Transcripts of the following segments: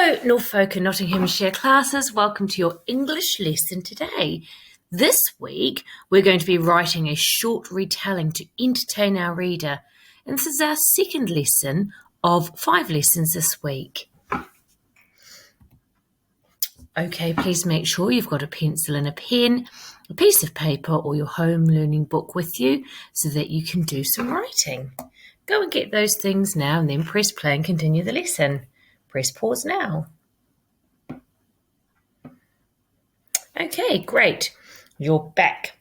Hello, Norfolk and Nottinghamshire classes. Welcome to your English lesson today. This week, we're going to be writing a short retelling to entertain our reader. And this is our second lesson of 5 lessons this week. Okay, please make sure you've got a pencil and a pen, a piece of paper or your home learning book with you so that you can do some writing. Go and get those things now and then press play and continue the lesson. Press pause now. Okay, great. You're back.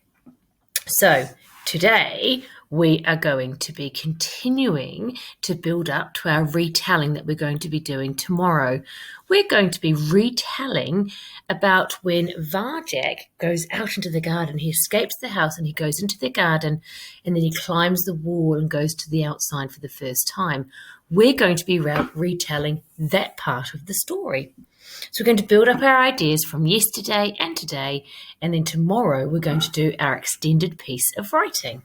So today we are going to be continuing to build up to our retelling that we're going to be doing tomorrow. We're going to be retelling about when Varjak goes out into the garden. He escapes the house and he goes into the garden and then he climbs the wall and goes to the outside for the first time. We're going to be retelling that part of the story. So we're going to build up our ideas from yesterday and today, and then tomorrow we're going to do our extended piece of writing.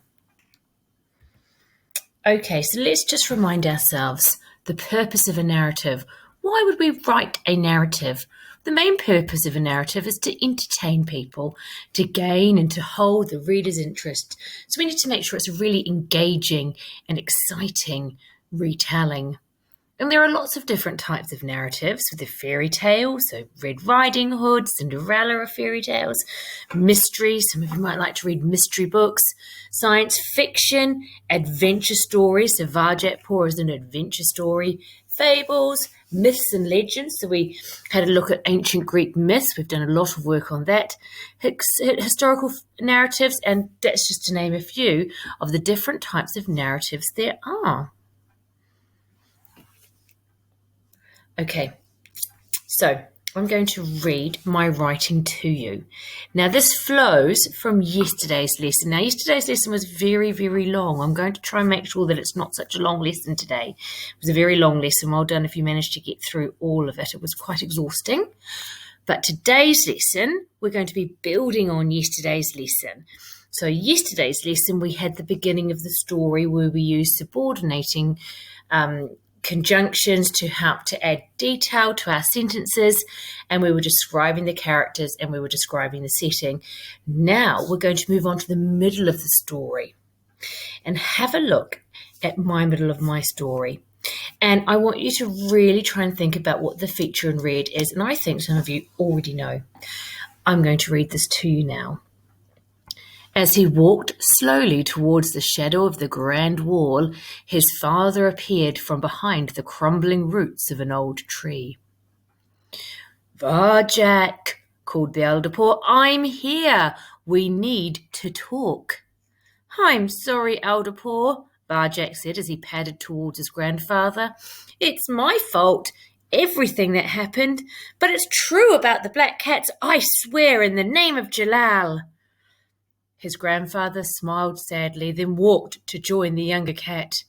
Okay, so let's just remind ourselves the purpose of a narrative. Why would we write a narrative? The main purpose of a narrative is to entertain people, to gain and to hold the reader's interest. So we need to make sure it's a really engaging and exciting retelling. And there are lots of different types of narratives with the fairy tales, so Red Riding Hood, Cinderella are fairy tales, mystery, some of you might like to read mystery books, science fiction, adventure stories, so Varjak is an adventure story, fables, myths and legends, so we had a look at ancient Greek myths, we've done a lot of work on that, historical narratives, and that's just to name a few of the different types of narratives there are. Okay, so I'm going to read my writing to you. Now, this flows from yesterday's lesson. Now, yesterday's lesson was very, very long. I'm going to try and make sure that it's not such a long lesson today. It was a very long lesson. Well done if you managed to get through all of it. It was quite exhausting. But today's lesson, we're going to be building on yesterday's lesson. So yesterday's lesson, we had the beginning of the story where we used subordinating conjunctions to help to add detail to our sentences, and we were describing the characters and we were describing the setting. Now we're going to move on to the middle of the story and have a look at my middle of my story. And I want you to really try and think about what the feature in red is, and I think some of you already know. I'm going to read this to you now. As he walked slowly towards the shadow of the grand wall, his father appeared from behind the crumbling roots of an old tree. "Varjak," called the elder poor, "I'm here. We need to talk." "I'm sorry, elder poor," Varjak said as he padded towards his grandfather. "It's my fault, everything that happened. But it's true about the black cats, I swear in the name of Jalal." His grandfather smiled sadly, then walked to join the younger cat.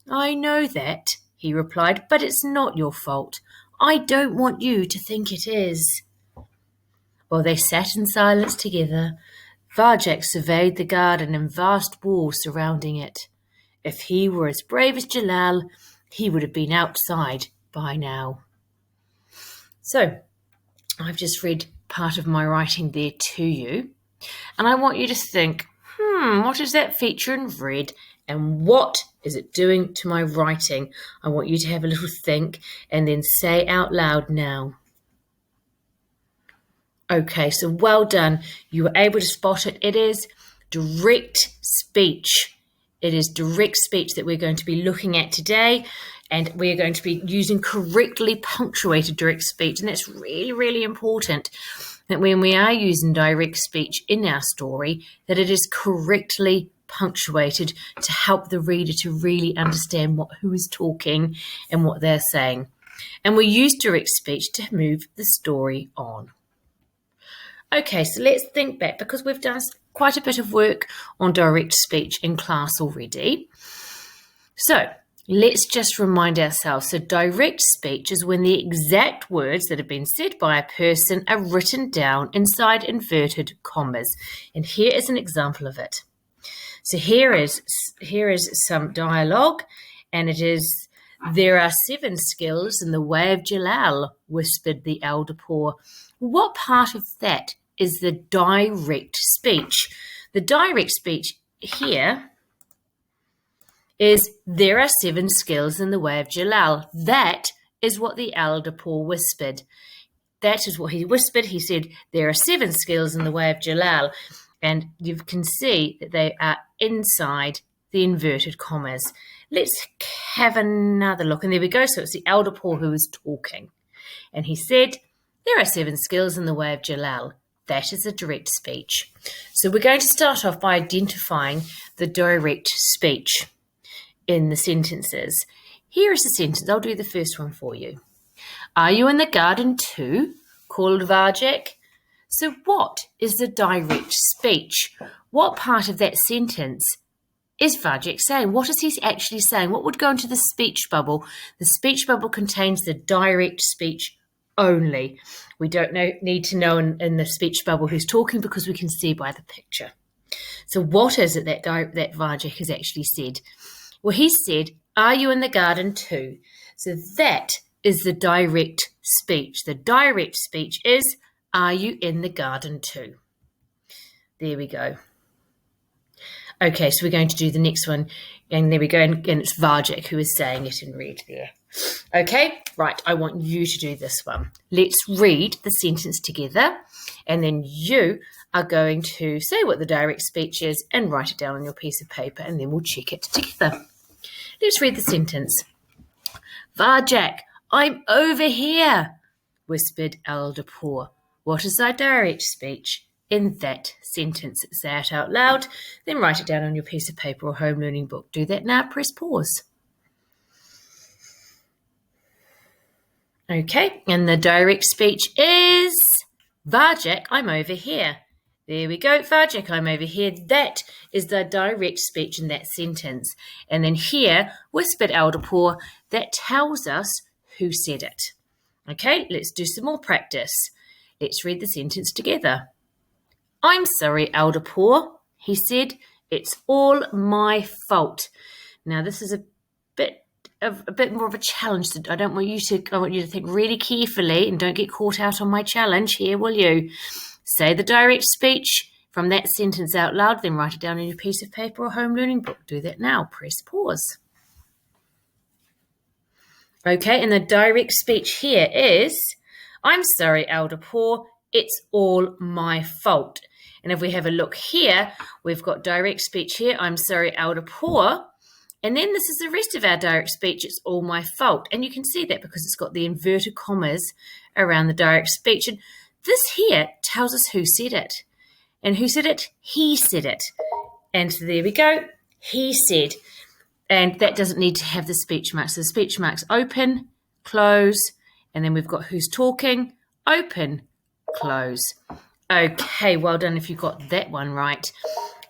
"I know that," he replied, "but it's not your fault. I don't want you to think it is." While they sat in silence together, Varjak surveyed the garden and vast wall surrounding it. If he were as brave as Jalal, he would have been outside by now. So, I've just read part of my writing there to you. And I want you to think, what is that feature in red and what is it doing to my writing? I want you to have a little think and then say out loud now. Okay, so well done. You were able to spot it. It is direct speech. It is direct speech that we're going to be looking at today, and we're going to be using correctly punctuated direct speech. And that's really, really important that when we are using direct speech in our story, that it is correctly punctuated to help the reader to really understand who is talking and what they're saying. And we use direct speech to move the story on. Okay, so let's think back because we've done quite a bit of work on direct speech in class already. So let's just remind ourselves. So direct speech is when the exact words that have been said by a person are written down inside inverted commas. And here is an example of it. So here is some dialogue, and it is There are 7 skills in the way of Jalal, whispered the elder poor. What part of that is the direct speech? The direct speech here is there are 7 skills in the way of Jalal. That is what the elder poor whispered. That is what he whispered. He said, there are 7 skills in the way of Jalal. And you can see that they are inside the inverted commas. Let's have another look. And there we go. So it's the elder poor who is talking. And he said, there are 7 skills in the way of Jalal. That is a direct speech. So we're going to start off by identifying the direct speech in the sentences. Here is the sentence. I'll do the first one for you. Are you in the garden too? Called Varjak. So what is the direct speech? What part of that sentence is Varjak saying? What is he actually saying? What would go into the speech bubble? The speech bubble contains the direct speech only. We don't need to know in the speech bubble who's talking because we can see by the picture. So what is it that Varjak has actually said? Well, he said, are you in the garden too? So that is the direct speech. The direct speech is, are you in the garden too? There we go. Okay, so we're going to do the next one. And there we go. And it's Varjak who is saying it in red there. Okay, right. I want you to do this one. Let's read the sentence together. And then you are going to say what the direct speech is and write it down on your piece of paper. And then we'll check it together. Let's read the sentence. Varjak, I'm over here, whispered elder poor. What is thy direct speech in that sentence? Say it out loud, then write it down on your piece of paper or home learning book. Do that now, press pause. Okay, and the direct speech is, Varjak, I'm over here. There we go, Varjak, I'm over here. That is the direct speech in that sentence. And then here, whispered elder poor, that tells us who said it. Okay, let's do some more practice. Let's read the sentence together. I'm sorry, elder poor, he said. It's all my fault. Now, this is a bit more of a challenge. I want you to think really carefully and don't get caught out on my challenge here, will you? Say the direct speech from that sentence out loud, then write it down on your piece of paper or home learning book. Do that now. Press pause. Okay, and the direct speech here is, I'm sorry, elder poor, it's all my fault. And if we have a look here, we've got direct speech here, I'm sorry, elder poor. And then this is the rest of our direct speech, it's all my fault. And you can see that because it's got the inverted commas around the direct speech. And this here tells us who said it. And who said it? He said it. And so there we go. He said. And that doesn't need to have the speech marks. So the speech marks open, close, and then we've got who's talking, open, close. Okay, well done if you got that one right.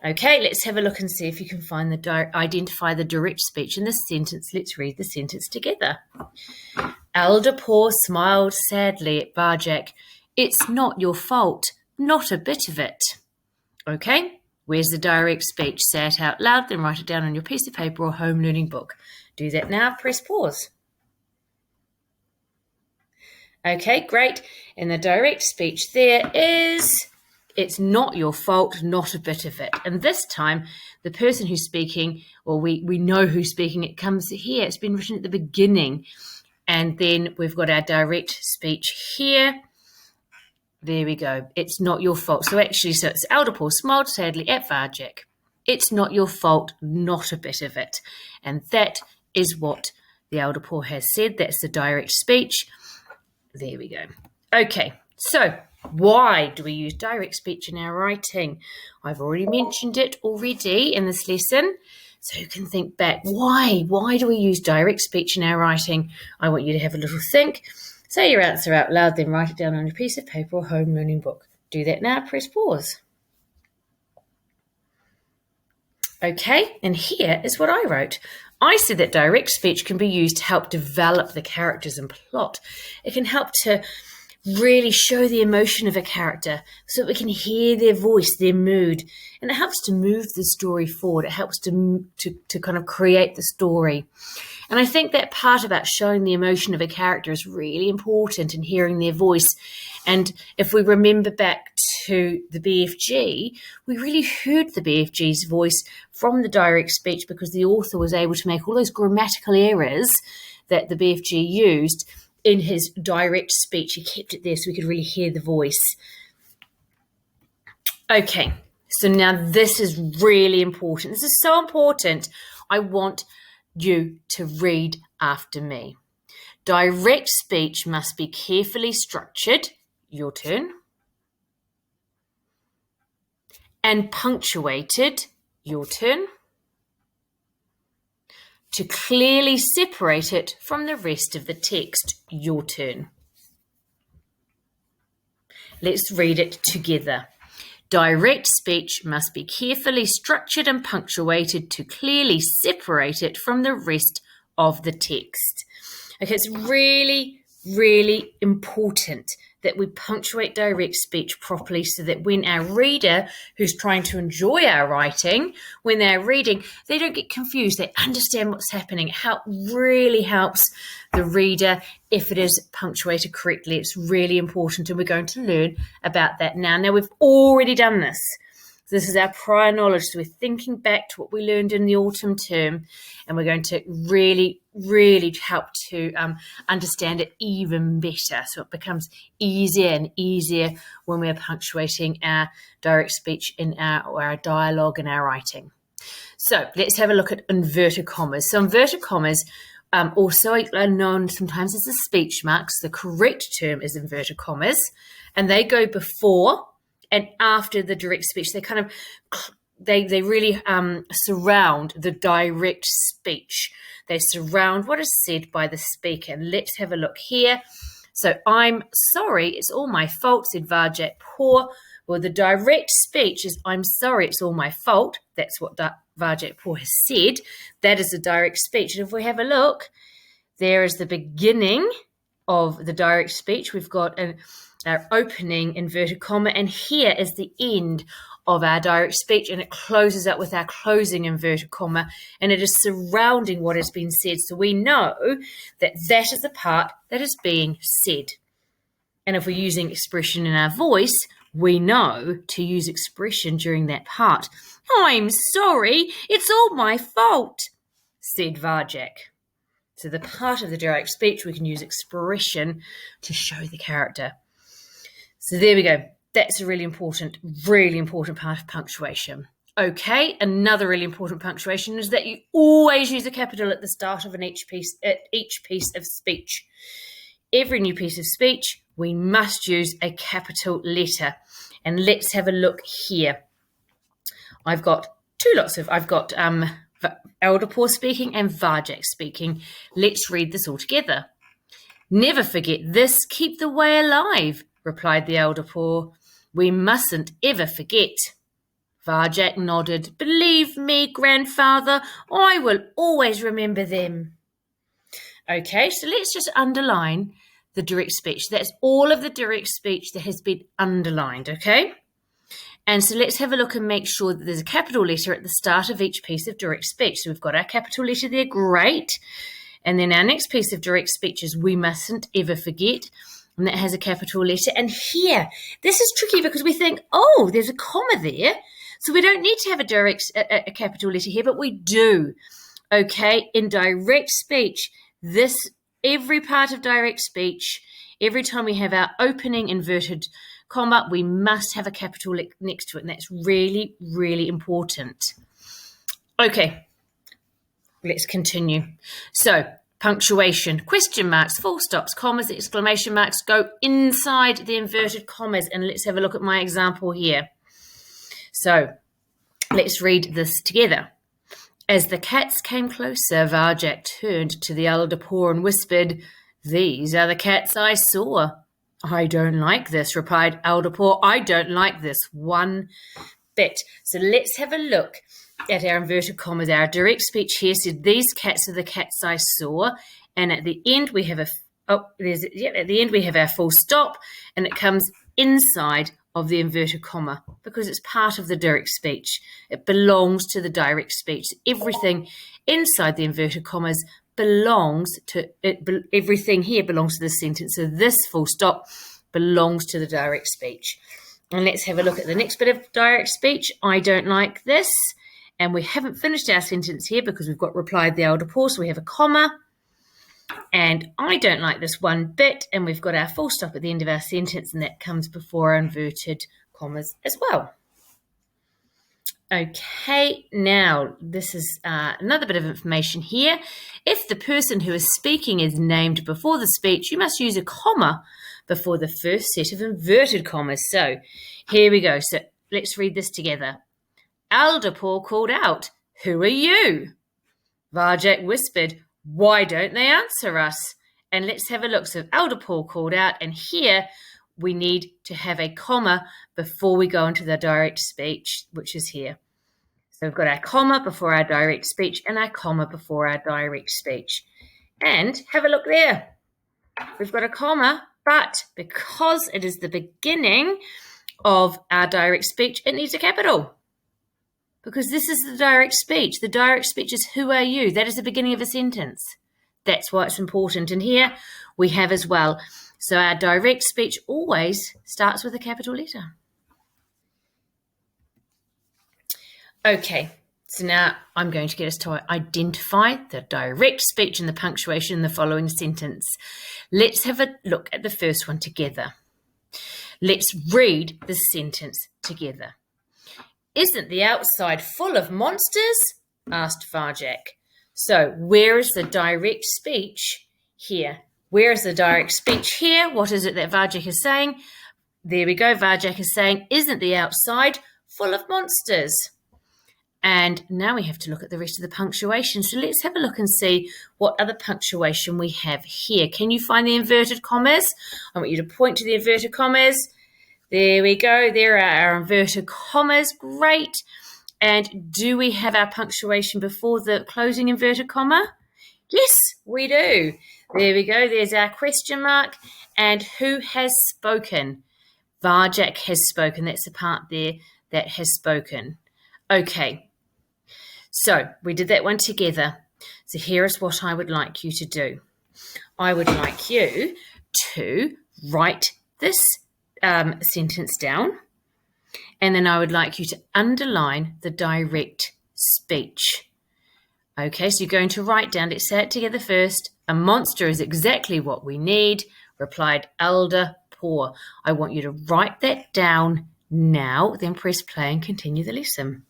Okay, let's have a look and see if you can find identify the direct speech in this sentence. Let's read the sentence together. Elder poor smiled sadly at Varjak. It's not your fault, not a bit of it. Okay. Where's the direct speech? Say it out loud, then write it down on your piece of paper or home learning book. Do that now, press pause. Okay, great. And the direct speech there is, it's not your fault, not a bit of it. And this time, the person who's speaking, or we know who's speaking, it comes here. It's been written at the beginning. And then we've got our direct speech here. There we go. It's not your fault. So it's elder poor smiled sadly at Varjak. It's not your fault, not a bit of it. And that is what the elder poor has said. That's the direct speech. There we go. Okay, so why do we use direct speech in our writing? I've already mentioned it already in this lesson. So you can think back. Why? Why do we use direct speech in our writing? I want you to have a little think. Say your answer out loud, then write it down on a piece of paper or home learning book. Do that now, press pause. Okay, and here is what I wrote. I said that direct speech can be used to help develop the characters and plot. It can help to really show the emotion of a character so that we can hear their voice, their mood. And it helps to move the story forward. It helps to kind of create the story. And I think that part about showing the emotion of a character is really important in hearing their voice. And if we remember back to the BFG, we really heard the BFG's voice from the direct speech because the author was able to make all those grammatical errors that the BFG used in his direct speech. He kept it there so we could really hear the voice. Okay, so now this is really important. This is so important. I want you to read after me. Direct speech must be carefully structured. Your turn. And punctuated. Your turn. To clearly separate it from the rest of the text. Your turn. Let's read it together. Direct speech must be carefully structured and punctuated to clearly separate it from the rest of the text. Okay, it's really, really important that we punctuate direct speech properly so that when our reader, who's trying to enjoy our writing, when they're reading, they don't get confused. They understand what's happening. It really helps the reader if it is punctuated correctly. It's really important, and we're going to learn about that now. Now, we've already done this. This is our prior knowledge. So we're thinking back to what we learned in the autumn term, and we're going to really, really help to understand it even better. So it becomes easier and easier when we're punctuating our direct speech in our dialogue and our writing. So let's have a look at inverted commas. So inverted commas also are known sometimes as the speech marks. The correct term is inverted commas, and they go before and after the direct speech. They kind of they really surround the direct speech. They surround what is said by the speaker. And let's have a look here. So, I'm sorry, it's all my fault, said Varjak Poor. Well, the direct speech is, I'm sorry, it's all my fault. That's what Varjak Poor has said. That is the direct speech. And if we have a look, there is the beginning of the direct speech. We've got our opening inverted comma, and here is the end of our direct speech, and it closes up with our closing inverted comma, and it is surrounding what has been said. So we know that that is the part that is being said. And if we're using expression in our voice, we know to use expression during that part. I'm sorry, it's all my fault, said Varjak. So the part of the direct speech, we can use expression to show the character. So there we go. That's a really important part of punctuation. Okay, another really important punctuation is that you always use a capital at the start of each piece of speech. Every new piece of speech, we must use a capital letter. And let's have a look here. I've got Elderpoor speaking and Varjak speaking. Let's read this all together. Never forget this, keep the way alive, replied the Elderpoor. We mustn't ever forget. Varjak nodded. Believe me, grandfather, I will always remember them. Okay, so let's just underline the direct speech. That's all of the direct speech that has been underlined, okay? And so let's have a look and make sure that there's a capital letter at the start of each piece of direct speech. So we've got our capital letter there, great. And then our next piece of direct speech is we mustn't ever forget. And that has a capital letter. And here, this is tricky because we think, oh, there's a comma there. So we don't need to have a capital letter here, but we do. Okay, in direct speech, every part of direct speech, every time we have our opening inverted comma, we must have a capital next to it. And that's really, really important. Okay, let's continue. So, punctuation, question marks, full stops, commas, exclamation marks go inside the inverted commas. And let's have a look at my example here. So let's read this together. As the cats came closer, Varjak turned to the Elderpoor and whispered, These are the cats I saw. I don't like this, replied Elderpoor. I don't like this one bit. So let's have a look at our inverted commas. Our direct speech here said, these cats are the cats I saw. And at the end, we have at the end we have our full stop, and it comes inside of the inverted comma because it's part of the direct speech. It belongs to the direct speech. Everything inside the inverted commas belongs to it. Everything here belongs to the sentence. So this full stop belongs to the direct speech. And let's have a look at the next bit of direct speech. I don't like this. And we haven't finished our sentence here because we've got replied the elder Paul. So we have a comma. And I don't like this one bit. And we've got our full stop at the end of our sentence. And that comes before our inverted commas as well. Okay, now this is another bit of information here. If the person who is speaking is named before the speech, you must use a comma before the first set of inverted commas. So here we go. So let's read this together. Elder Paul called out, "Who are you?" Varjak whispered, "Why don't they answer us?" And let's have a look. So Elder Paul called out, and here we need to have a comma before we go into the direct speech, which is here. So we've got our comma before our direct speech and our comma before our direct speech. And have a look there. We've got a comma, but because it is the beginning of our direct speech, it needs a capital. Because this is the direct speech. The direct speech is "Who are you?" That is the beginning of a sentence. That's why it's important. And here we have as well. So our direct speech always starts with a capital letter. Okay, so now I'm going to get us to identify the direct speech and the punctuation in the following sentence. Let's have a look at the first one together. Let's read the sentence together. "Isn't the outside full of monsters?" asked Varjak. So where is the direct speech here? Where is the direct speech here? What is it that Varjak is saying? There we go. Varjak is saying, "Isn't the outside full of monsters?" And now we have to look at the rest of the punctuation. So let's have a look and see what other punctuation we have here. Can you find the inverted commas? I want you to point to the inverted commas. There we go. There are our inverted commas. Great. And do we have our punctuation before the closing inverted comma? Yes, we do. There we go. There's our question mark. And who has spoken? Varjak has spoken. That's the part there that has spoken. Okay. So we did that one together. So here is what I would like you to do. I would like you to write this sentence down, and then I would like you to underline the direct speech. Okay, so you're going to write down, let's say it together first. "A monster is exactly what we need," replied Elder Paul. I want you to write that down now, then press play and continue the lesson.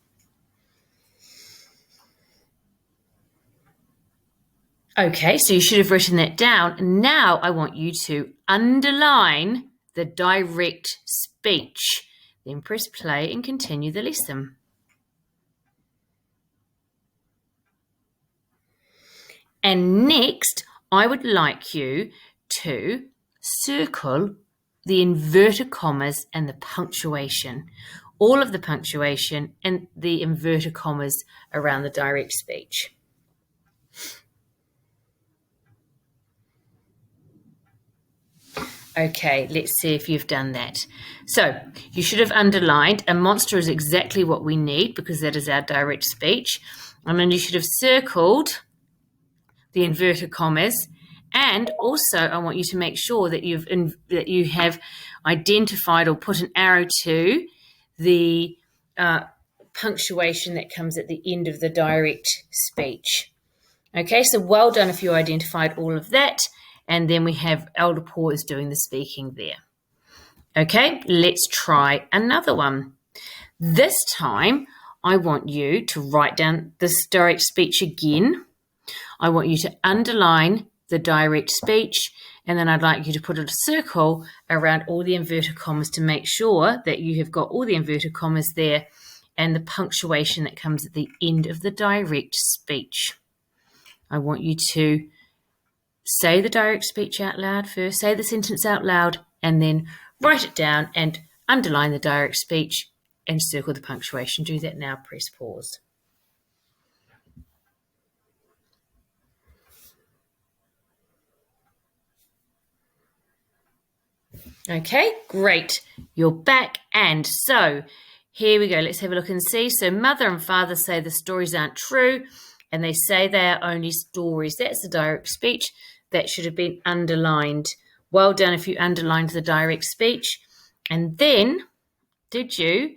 Okay, so you should have written that down. Now I want you to underline the direct speech. Then press play and continue the lesson. And next, I would like you to circle the inverted commas and the punctuation. All of the punctuation and the inverted commas around the direct speech. Okay, let's see if you've done that. So you should have underlined "a monster is exactly what we need," because that is our direct speech. And then you should have circled the inverted commas. And also I want you to make sure that you have identified or put an arrow to the punctuation that comes at the end of the direct speech. Okay, so well done if you identified all of that. And then we have Elder Paul is doing the speaking there. Okay, let's try another one. This time, I want you to write down this direct speech again. I want you to underline the direct speech, and then I'd like you to put a circle around all the inverted commas to make sure that you have got all the inverted commas there and the punctuation that comes at the end of the direct speech. I want you to say the direct speech out loud first, say the sentence out loud, and then write it down and underline the direct speech and circle the punctuation. Do that now, press pause. Okay, great. You're back. And so here we go. Let's have a look and see. So mother and father say the stories aren't true and they say they are only stories. That's the direct speech. That should have been underlined. Well done if you underlined the direct speech. And then, did you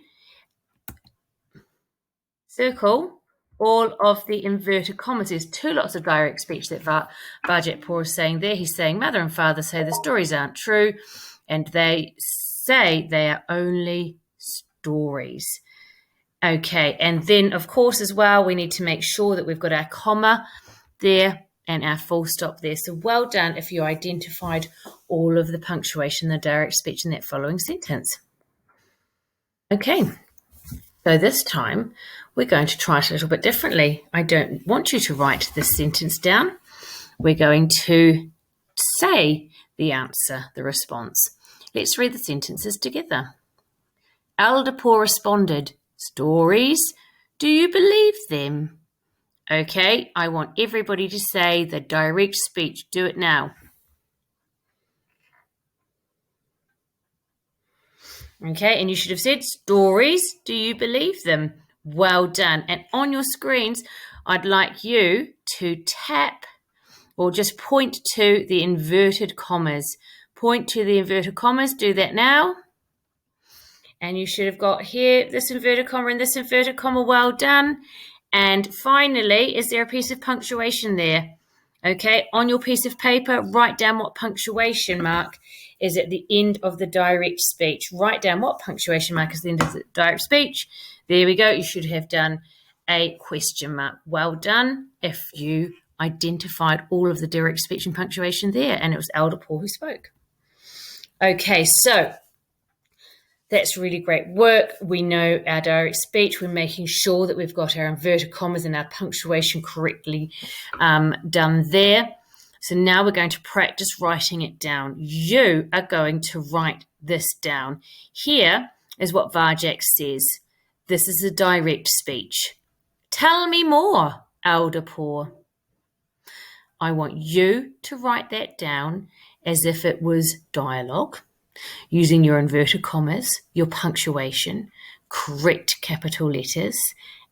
circle all of the inverted commas? There's two lots of direct speech that Varjak is saying there. He's saying mother and father say the stories aren't true and they say they are only stories. Okay, and then of course as well we need to make sure that we've got our comma there and our full stop there. So well done if you identified all of the punctuation, the direct speech in that following sentence. Okay, so this time we're going to try it a little bit differently. I don't want you to write this sentence down. We're going to say the answer, the response. Let's read the sentences together. Aldapor responded, stories, do you believe them? Okay, I want everybody to say the direct speech. Do it now. Okay, and you should have said stories, do you believe them? Well done. And on your screens, I'd like you to tap or just point to the inverted commas. Point to the inverted commas. Do that now. And you should have got here this inverted comma and this inverted comma. Well done. And finally, is there a piece of punctuation there? Okay, on your piece of paper, write down what punctuation mark is at the end of the direct speech. Write down what punctuation mark is at the end of the direct speech. There we go. You should have done a question mark. Well done if you identified all of the direct speech and punctuation there, and it was Aldapor who spoke. Okay, so that's really great work. We know our direct speech. We're making sure that we've got our inverted commas and our punctuation correctly done there. So now we're going to practice writing it down. You are going to write this down. Here is what Varjak says. This is a direct speech. Tell me more, Aldapor. I want you to write that down as if it was dialogue, using your inverted commas, your punctuation, correct capital letters,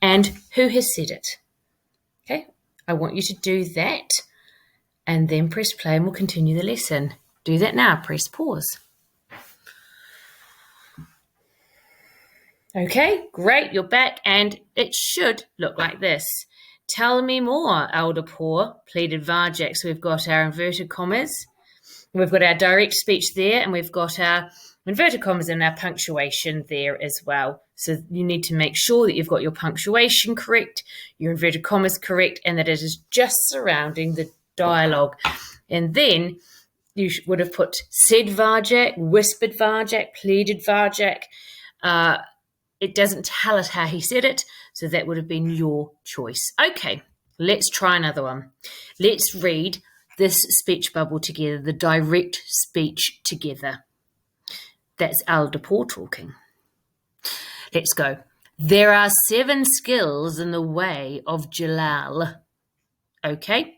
and who has said it. Okay, I want you to do that and then press play and we'll continue the lesson. Do that now, press pause. Okay, great, you're back and it should look like this. Tell me more, Aldapor, pleaded Varjak. So we've got our inverted commas, we've got our direct speech there, and we've got our inverted commas and our punctuation there as well. So you need to make sure that you've got your punctuation correct, your inverted commas correct, and that it is just surrounding the dialogue. And then you would have put said Varjak, whispered Varjak, pleaded Varjak. It doesn't tell us how he said it, so that would have been your choice. Okay, let's try another one. Let's read this speech bubble together, the direct speech together. That's Aldapor talking. Let's go. There are 7 skills in the way of Jalal. Okay,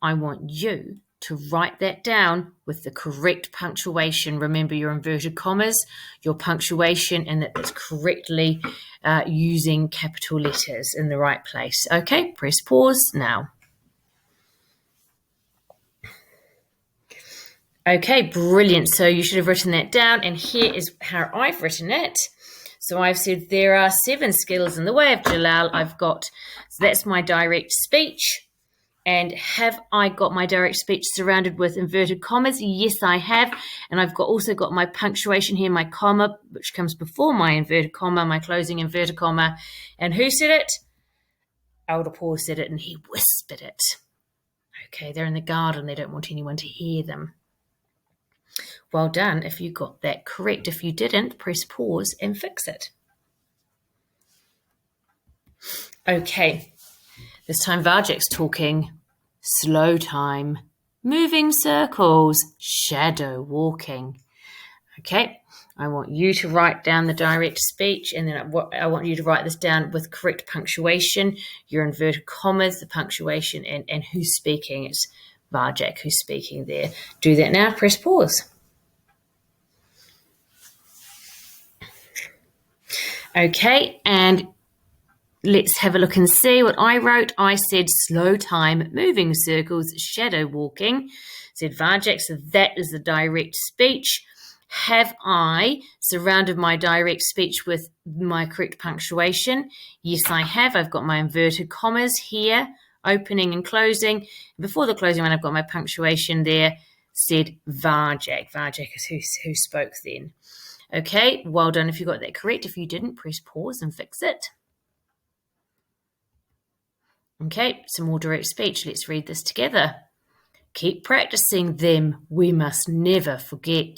I want you to write that down with the correct punctuation. Remember your inverted commas, your punctuation, and that it's correctly using capital letters in the right place. Okay, press pause now. Okay, brilliant. So you should have written that down, and here is how I've written it. So I've said there are 7 skills in the way of Jalal. So that's my direct speech. And have I got my direct speech surrounded with inverted commas? Yes, I have. And I've also got my punctuation here, my comma, which comes before my inverted comma, my closing inverted comma. And who said it? Aldapor said it, and he whispered it. Okay, they're in the garden. They don't want anyone to hear them. Well done if you got that correct. If you didn't, press pause and fix it. Okay. This time Varjak's talking. Slow time, moving circles, shadow walking. Okay, I want you to write down the direct speech, and then I want you to write this down with correct punctuation, your inverted commas, the punctuation, and who's speaking. It's Varjak who's speaking there. Do that now, press pause. Okay, and let's have a look and see what I wrote. I said slow time, moving circles, shadow walking. Said Varjak, so that is the direct speech. Have I surrounded my direct speech with my correct punctuation? Yes, I have. I've got my inverted commas here, opening and closing. Before the closing one, I've got my punctuation there. Said Varjak. Varjak is who spoke then. Okay, well done if you got that correct. If you didn't, press pause and fix it. Okay, some more direct speech. Let's read this together. Keep practicing them. We must never forget.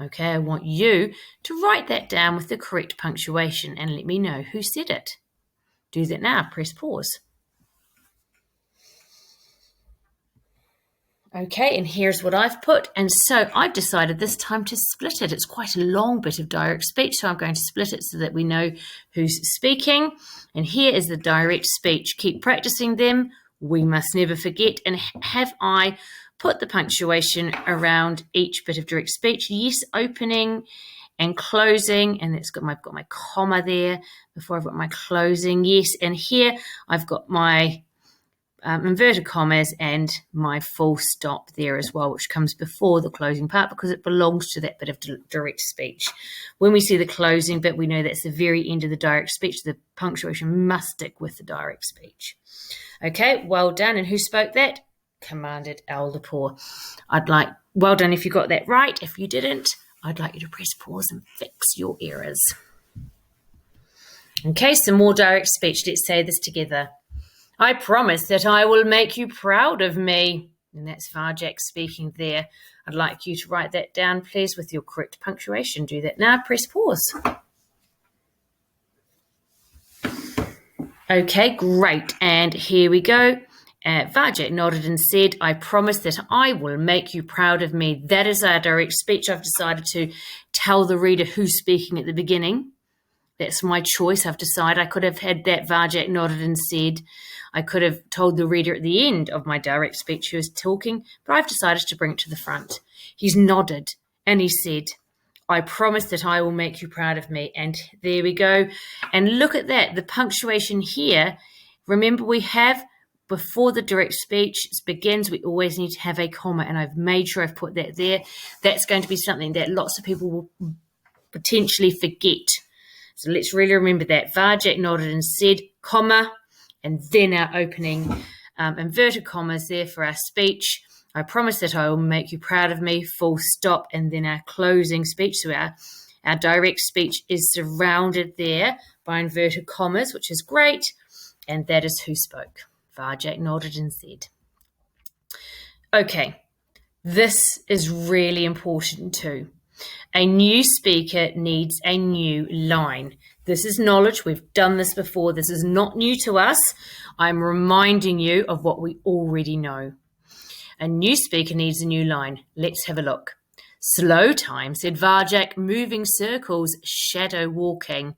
Okay, I want you to write that down with the correct punctuation and let me know who said it. Do that now. Press pause. Okay, and here's what I've put. And so I've decided this time to split it. It's quite a long bit of direct speech, so I'm going to split it so that we know who's speaking. And here is the direct speech. Keep practicing them. We must never forget. And have I put the punctuation around each bit of direct speech? Yes, opening and closing. And I've got my comma there before I've got my closing. Yes, and here I've got my inverted commas and my full stop there as well, which comes before the closing part because it belongs to that bit of direct speech. When we see the closing bit, we know that's the very end of the direct speech. The punctuation must stick with the direct speech. Okay, well done. And who spoke that? Commanded Aldapor. Well done if you got that right. If you didn't, I'd like you to press pause and fix your errors. Okay, some more direct speech. Let's say this together. I promise that I will make you proud of me. And that's Varjak speaking there. I'd like you to write that down, please, with your correct punctuation. Do that now. Press pause. Okay, great. And here we go. Varjak nodded and said, I promise that I will make you proud of me. That is our direct speech. I've decided to tell the reader who's speaking at the beginning. That's my choice. I've decided I could have had that Varjak nodded and said. I could have told the reader at the end of my direct speech who was talking, but I've decided to bring it to the front. He's nodded and he said, I promise that I will make you proud of me. And there we go. And look at that. The punctuation here, remember we have before the direct speech begins, we always need to have a comma, and I've made sure I've put that there. That's going to be something that lots of people will potentially forget. So let's really remember that. Varjak nodded and said, comma, and then our opening inverted commas there for our speech. I promise that I will make you proud of me, full stop, and then our closing speech. So our direct speech is surrounded there by inverted commas, which is great. And that is who spoke. Varjak nodded and said. Okay, this is really important too. A new speaker needs a new line. This is knowledge. We've done this before. This is not new to us. I'm reminding you of what we already know. A new speaker needs a new line. Let's have a look. Slow time, said Varjak, moving circles, shadow walking.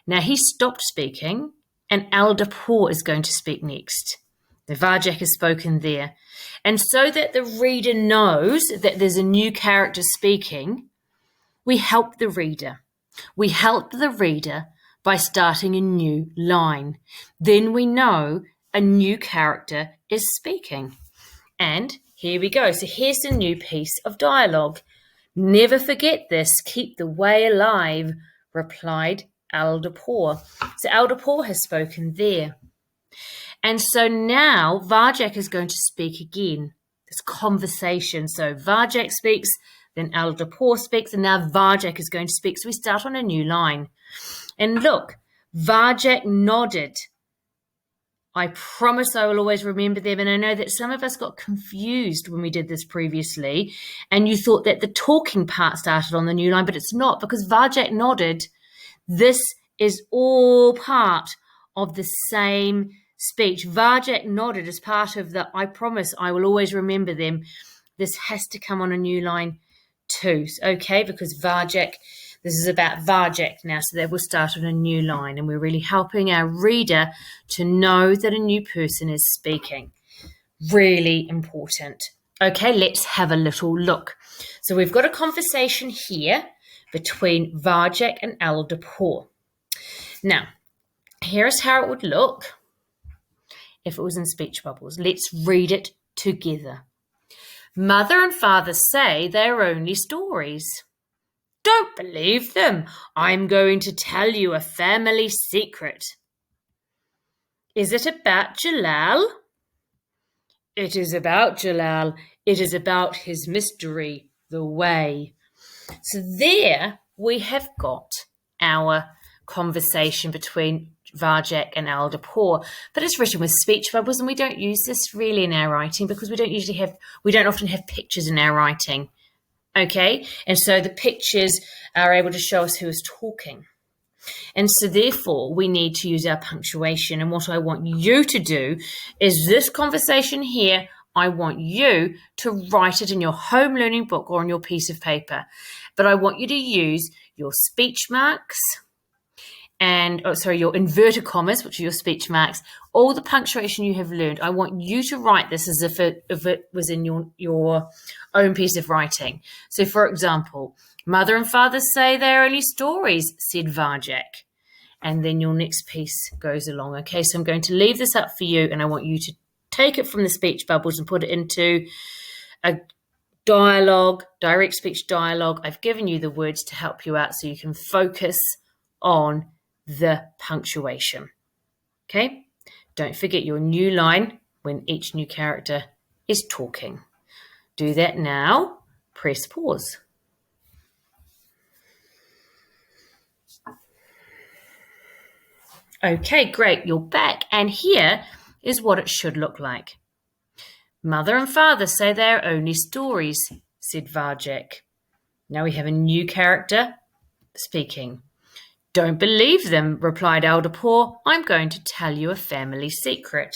Now he stopped speaking and Aldapor is going to speak next. The Varjak has spoken there. And so that the reader knows that there's a new character speaking, we help the reader. We help the reader by starting a new line. Then we know a new character is speaking. And here we go. So here's a new piece of dialogue. Never forget this. Keep the way alive, replied Aldapor. So Aldapor has spoken there. And so now Varjak is going to speak again. This conversation. So Varjak speaks, then Aldapor speaks, and now Varjak is going to speak. So we start on a new line. And look, Varjak nodded. I promise I will always remember them. And I know that some of us got confused when we did this previously, and you thought that the talking part started on the new line, but it's not, because Varjak nodded. This is all part of the same speech. Varjak nodded as part of the I promise I will always remember them. This has to come on a new line too, okay? Because Varjak, this is about Varjak now, so that will start on a new line, and we're really helping our reader to know that a new person is speaking. Really important. Okay, let's have a little look. So we've got a conversation here between Varjak and Aldapor. Now, here's how it would look if it was in speech bubbles. Let's read it together. Mother and father say they're only stories. Don't believe them. I'm going to tell you a family secret. Is it about Jalal? It is about Jalal. It is about his mystery, the way. So there we have got our conversation between Varjak and Aldapur, but it's written with speech bubbles, and we don't use this really in our writing because we don't often have pictures in our writing. Okay, and so the pictures are able to show us who is talking. And so therefore we need to use our punctuation. And what I want you to do is this conversation here, I want you to write it in your home learning book or on your piece of paper. But I want you to use your speech marks and, your inverted commas, which are your speech marks, all the punctuation you have learned. I want you to write this as if it was in your own piece of writing. So, for example, mother and father say they're only stories, said Varjak. And then your next piece goes along. Okay, so I'm going to leave this up for you, and I want you to take it from the speech bubbles and put it into a dialogue, direct speech dialogue. I've given you the words to help you out so you can focus on the punctuation. Okay, don't forget your new line when each new character is talking. Do that now. Press pause. Okay, great. You're back. And here is what it should look like. Mother and father say they're only stories, said Varjak. Now we have a new character speaking. Don't believe them, replied Aldapur. I'm going to tell you a family secret.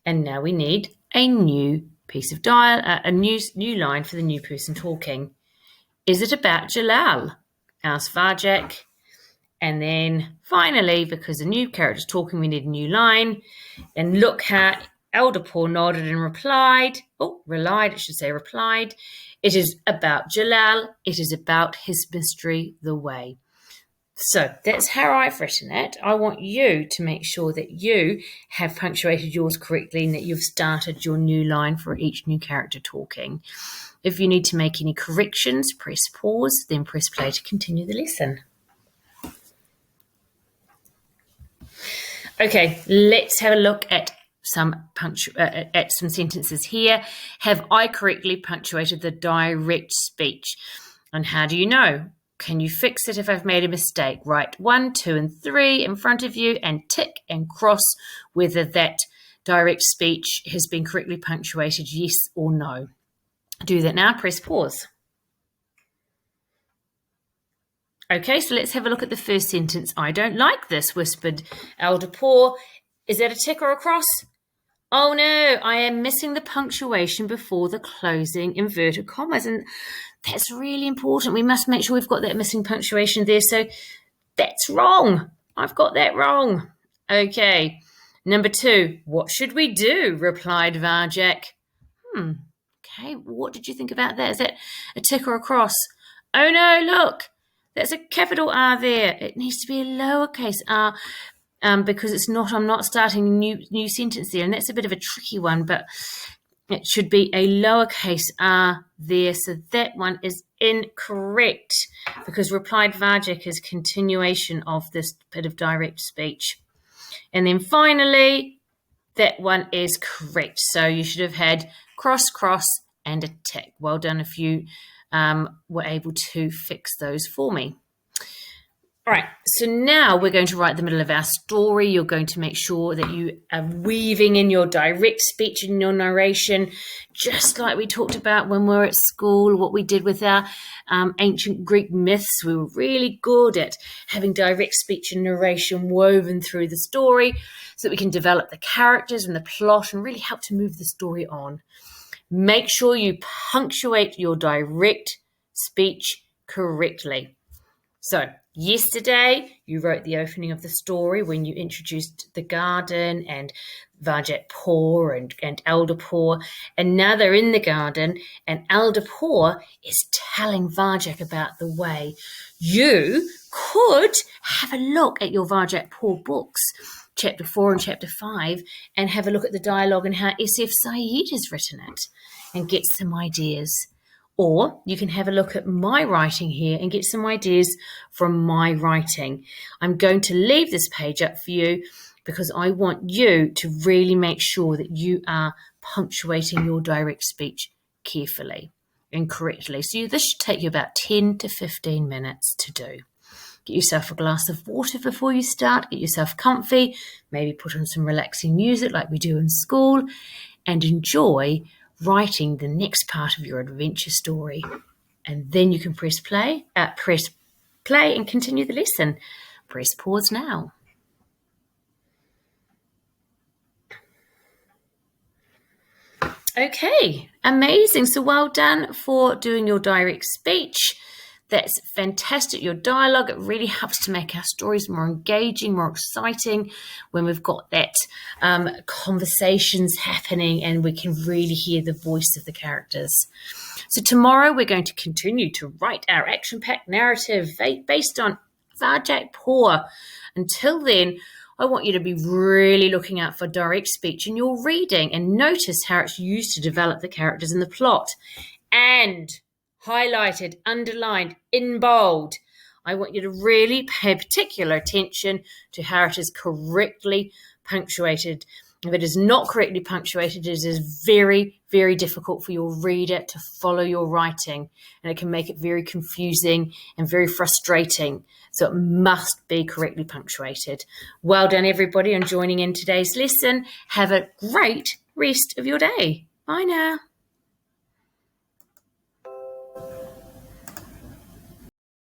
And now we need a new piece of a new line for the new person talking. Is it about Jalal? Asked Varjak. And then finally, because the new character's talking, we need a new line. And look how Aldapur nodded and replied. Replied. It is about Jalal. It is about his mystery, the way. So that's how I've written it. I want you to make sure that you have punctuated yours correctly and that you've started your new line for each new character talking. If you need to make any corrections, press pause, then press play to continue the lesson. Okay, let's have a look at some sentences here. Have I correctly punctuated the direct speech? And how do you know? Can you fix it if I've made a mistake? Write 1, 2, and 3 in front of you and tick and cross whether that direct speech has been correctly punctuated, yes or no. Do that now. Press pause. Okay, so let's have a look at the first sentence. I don't like this, whispered Aldapur. Is that a tick or a cross? Oh no, I am missing the punctuation before the closing inverted commas. And that's really important. We must make sure we've got that missing punctuation there. So that's wrong. I've got that wrong. Okay, number 2. What should we do? Replied Varjak. Okay, what did you think about that? Is that a tick or a cross? Oh no, look. There's a capital R there. It needs to be a lowercase r because it's not. I'm not starting a new sentence there, and that's a bit of a tricky one. But it should be a lowercase r there. So that one is incorrect because replied Varjak is continuation of this bit of direct speech. And then finally, that one is correct. So you should have had cross, cross, and a tick. Well done if you were able to fix those for me. All right, so now we're going to write the middle of our story. You're going to make sure that you are weaving in your direct speech and your narration, just like we talked about when we were at school, what we did with our ancient Greek myths. We were really good at having direct speech and narration woven through the story so that we can develop the characters and the plot and really help to move the story on. Make sure you punctuate your direct speech correctly. So Yesterday, you wrote the opening of the story when you introduced the garden and Varjak poor and elder poor. And now they're in the garden and elder poor is telling Varjak about the way. You could have a look at your Varjak poor books, chapter 4 and chapter 5, and have a look at the dialogue and how SF Saeed has written it and get some ideas. Or you can have a look at my writing here and get some ideas from my writing. I'm going to leave this page up for you because I want you to really make sure that you are punctuating your direct speech carefully and correctly. So this should take you about 10 to 15 minutes to do. Get yourself a glass of water before you start. Get yourself comfy. Maybe put on some relaxing music like we do in school and enjoy writing the next part of your adventure story. And then you can press play and continue the lesson. Press pause now. Okay, amazing. So well done for doing your direct speech. That's fantastic. Your dialogue, it really helps to make our stories more engaging, more exciting when we've got that conversations happening and we can really hear the voice of the characters. So tomorrow we're going to continue to write our action-packed narrative based on Varjak poor. Until then, I want you to be really looking out for direct speech in your reading and notice how it's used to develop the characters in the plot. And highlighted, underlined, in bold. I want you to really pay particular attention to how it is correctly punctuated. If it is not correctly punctuated, it is very, very difficult for your reader to follow your writing, and it can make it very confusing and very frustrating. So it must be correctly punctuated. Well done, everybody, on joining in today's lesson. Have a great rest of your day. Bye now.